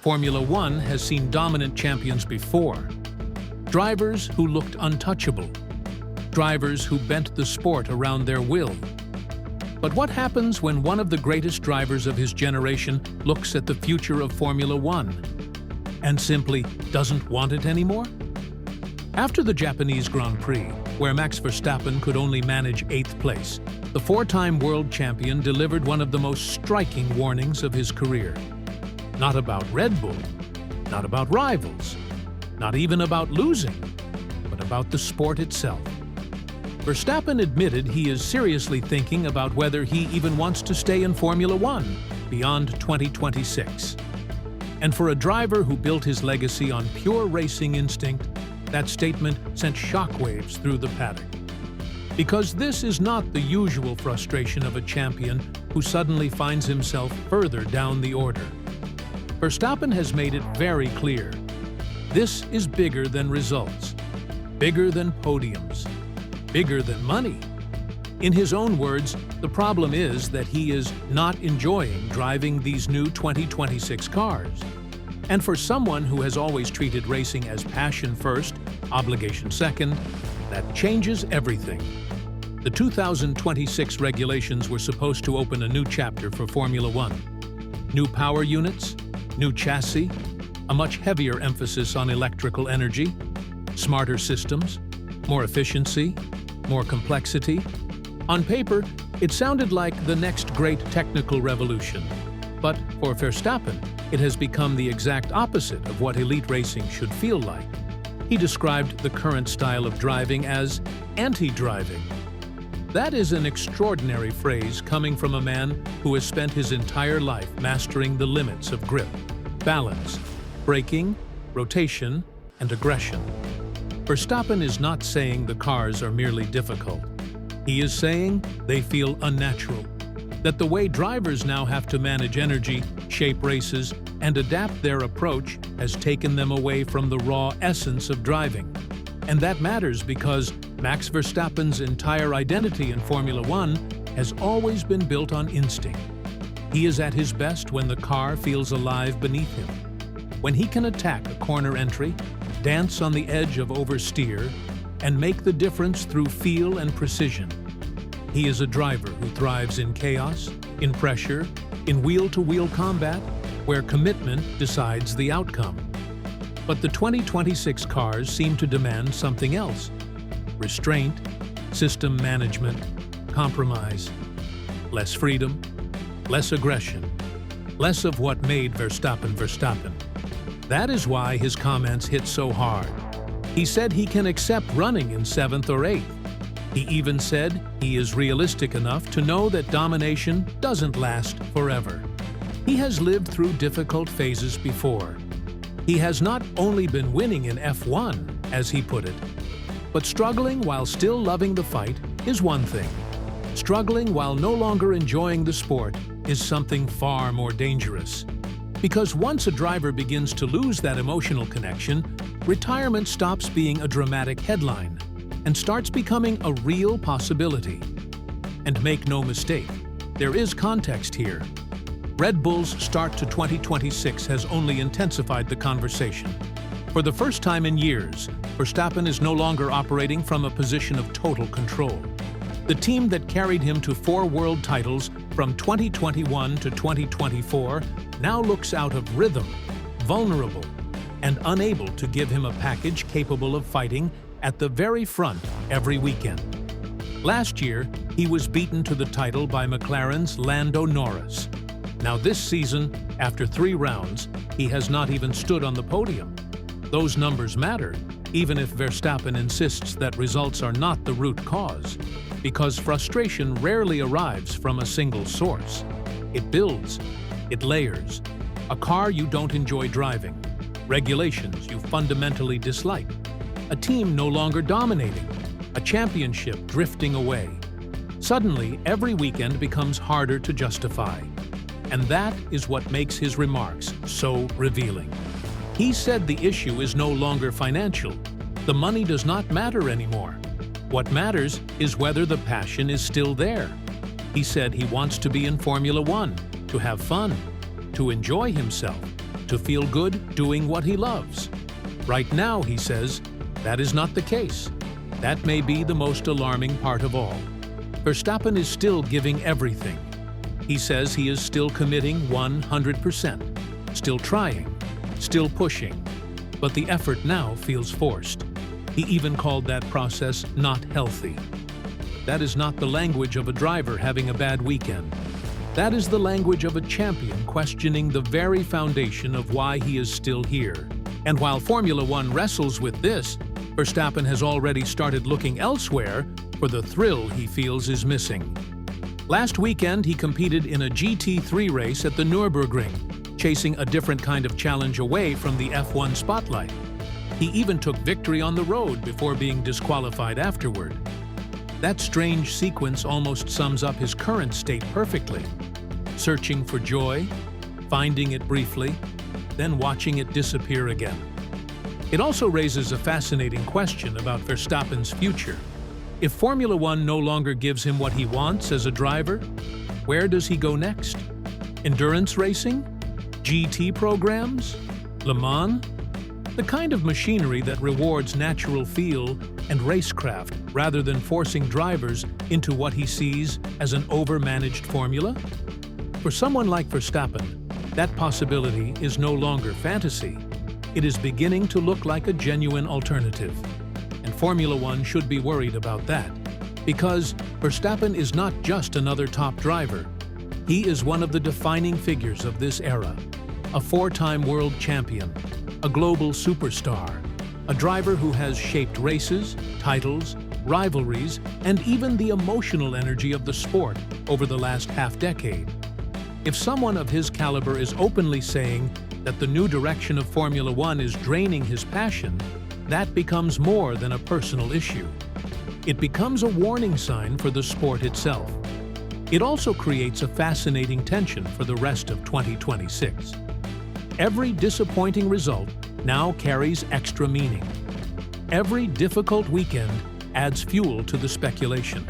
Formula One has seen dominant champions before. Drivers who looked untouchable. Drivers who bent the sport around their will. But what happens when one of the greatest drivers of his generation looks at the future of Formula One and simply doesn't want it anymore? After the Japanese Grand Prix, where Max Verstappen could only manage 8th place, the four-time world champion delivered one of the most striking warnings of his career. Not about Red Bull, not about rivals, not even about losing, but about the sport itself. Verstappen admitted he is seriously thinking about whether he even wants to stay in Formula One beyond 2026. And for a driver who built his legacy on pure racing instinct, that statement sent shockwaves through the paddock. Because this is not the usual frustration of a champion who suddenly finds himself further down the order. Verstappen has made it very clear. This is bigger than results, bigger than podiums, bigger than money. In his own words, the problem is that he is not enjoying driving these new 2026 cars. And for someone who has always treated racing as passion first, obligation second, that changes everything. The 2026 regulations were supposed to open a new chapter for Formula One. New power units, new chassis, a much heavier emphasis on electrical energy, smarter systems, more efficiency, more complexity. On paper, it sounded like the next great technical revolution. But for Verstappen, it has become the exact opposite of what elite racing should feel like. He described the current style of driving as anti-driving. That is an extraordinary phrase coming from a man who has spent his entire life mastering the limits of grip, balance, braking, rotation, and aggression. Verstappen is not saying the cars are merely difficult. He is saying they feel unnatural, that the way drivers now have to manage energy, shape races, and adapt their approach has taken them away from the raw essence of driving. And that matters because Max Verstappen's entire identity in Formula One has always been built on instinct. He is at his best when the car feels alive beneath him, when he can attack a corner entry, dance on the edge of oversteer, and make the difference through feel and precision. He is a driver who thrives in chaos, in pressure, in wheel-to-wheel combat, where commitment decides the outcome. But the 2026 cars seem to demand something else: restraint, system management, compromise, less freedom, less aggression, less of what made Verstappen Verstappen. That is why his comments hit so hard. He said he can accept running in 7th or 8th. He even said he is realistic enough to know that domination doesn't last forever. He has lived through difficult phases before. He has not only been winning in F1, as he put it, but struggling while still loving the fight is one thing. Struggling while no longer enjoying the sport is something far more dangerous. Because once a driver begins to lose that emotional connection, retirement stops being a dramatic headline and starts becoming a real possibility. And make no mistake, there is context here. Red Bull's start to 2026 has only intensified the conversation. For the first time in years, Verstappen is no longer operating from a position of total control. The team that carried him to 4 world titles from 2021 to 2024 now looks out of rhythm, vulnerable, and unable to give him a package capable of fighting at the very front every weekend. Last year, he was beaten to the title by McLaren's Lando Norris. Now this season, after 3 rounds, he has not even stood on the podium. Those numbers matter, even if Verstappen insists that results are not the root cause, because frustration rarely arrives from a single source. It builds, it layers. A car you don't enjoy driving, regulations you fundamentally dislike, a team no longer dominating, a championship drifting away. Suddenly, every weekend becomes harder to justify. And that is what makes his remarks so revealing. He said the issue is no longer financial. The money does not matter anymore. What matters is whether the passion is still there. He said he wants to be in Formula One, to have fun, to enjoy himself, to feel good doing what he loves. Right now, he says, that is not the case. That may be the most alarming part of all. Verstappen is still giving everything. He says he is still committing 100%, still trying, still pushing, but the effort now feels forced. He even called that process not healthy. That is not the language of a driver having a bad weekend. That is the language of a champion questioning the very foundation of why he is still here. And while Formula One wrestles with this, Verstappen has already started looking elsewhere for the thrill he feels is missing. Last weekend, he competed in a GT3 race at the Nürburgring, chasing a different kind of challenge away from the F1 spotlight. He even took victory on the road before being disqualified afterward. That strange sequence almost sums up his current state perfectly. Searching for joy, finding it briefly, then watching it disappear again. It also raises a fascinating question about Verstappen's future. If Formula One no longer gives him what he wants as a driver, where does he go next? Endurance racing? GT programs? Le Mans? The kind of machinery that rewards natural feel and racecraft rather than forcing drivers into what he sees as an over-managed formula? For someone like Verstappen, that possibility is no longer fantasy. It is beginning to look like a genuine alternative. And Formula One should be worried about that, because Verstappen is not just another top driver. He is one of the defining figures of this era, a four-time world champion, a global superstar, a driver who has shaped races, titles, rivalries, and even the emotional energy of the sport over the last half-decade. If someone of his caliber is openly saying that the new direction of Formula One is draining his passion, that becomes more than a personal issue. It becomes a warning sign for the sport itself. It also creates a fascinating tension for the rest of 2026. Every disappointing result now carries extra meaning. Every difficult weekend adds fuel to the speculation.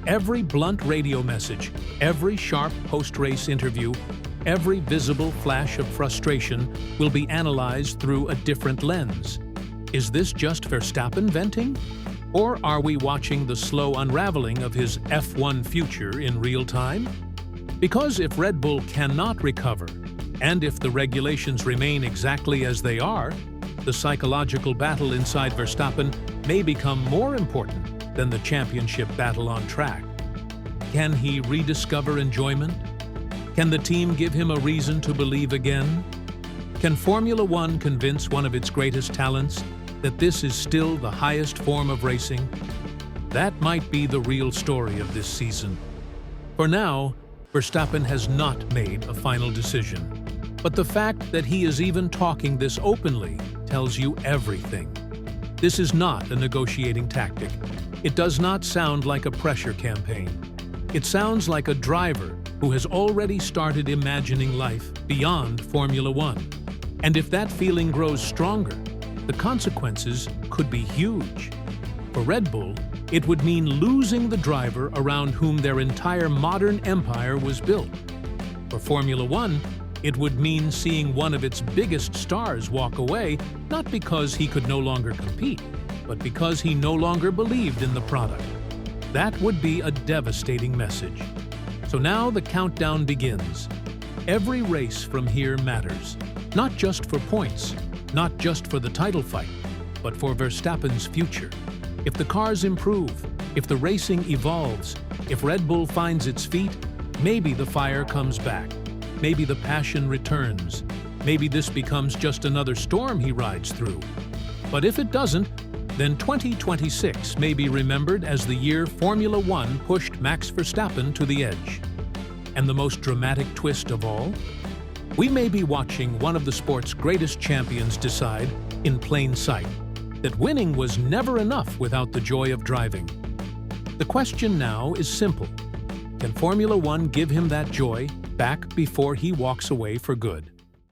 Every blunt radio message, every sharp post-race interview, every visible flash of frustration will be analyzed through a different lens. Is this just Verstappen venting? Or are we watching the slow unraveling of his F1 future in real time? Because if Red Bull cannot recover, and if the regulations remain exactly as they are, the psychological battle inside Verstappen may become more important than the championship battle on track. Can he rediscover enjoyment? Can the team give him a reason to believe again? Can Formula One convince one of its greatest talents that this is still the highest form of racing? That might be the real story of this season. For now, Verstappen has not made a final decision. But the fact that he is even talking this openly tells you everything. This is not a negotiating tactic. It does not sound like a pressure campaign. It sounds like a driver who has already started imagining life beyond Formula One. And if that feeling grows stronger, the consequences could be huge. For Red Bull, it would mean losing the driver around whom their entire modern empire was built. For Formula One, it would mean seeing one of its biggest stars walk away, not because he could no longer compete, but because he no longer believed in the product. That would be a devastating message. So now the countdown begins. Every race from here matters, not just for points, not just for the title fight, but for Verstappen's future. If the cars improve, if the racing evolves, if Red Bull finds its feet, maybe the fire comes back. Maybe the passion returns. Maybe this becomes just another storm he rides through. But if it doesn't, then 2026 may be remembered as the year Formula One pushed Max Verstappen to the edge. And the most dramatic twist of all? We may be watching one of the sport's greatest champions decide, in plain sight, that winning was never enough without the joy of driving. The question now is simple. Can Formula One give him that joy back before he walks away for good?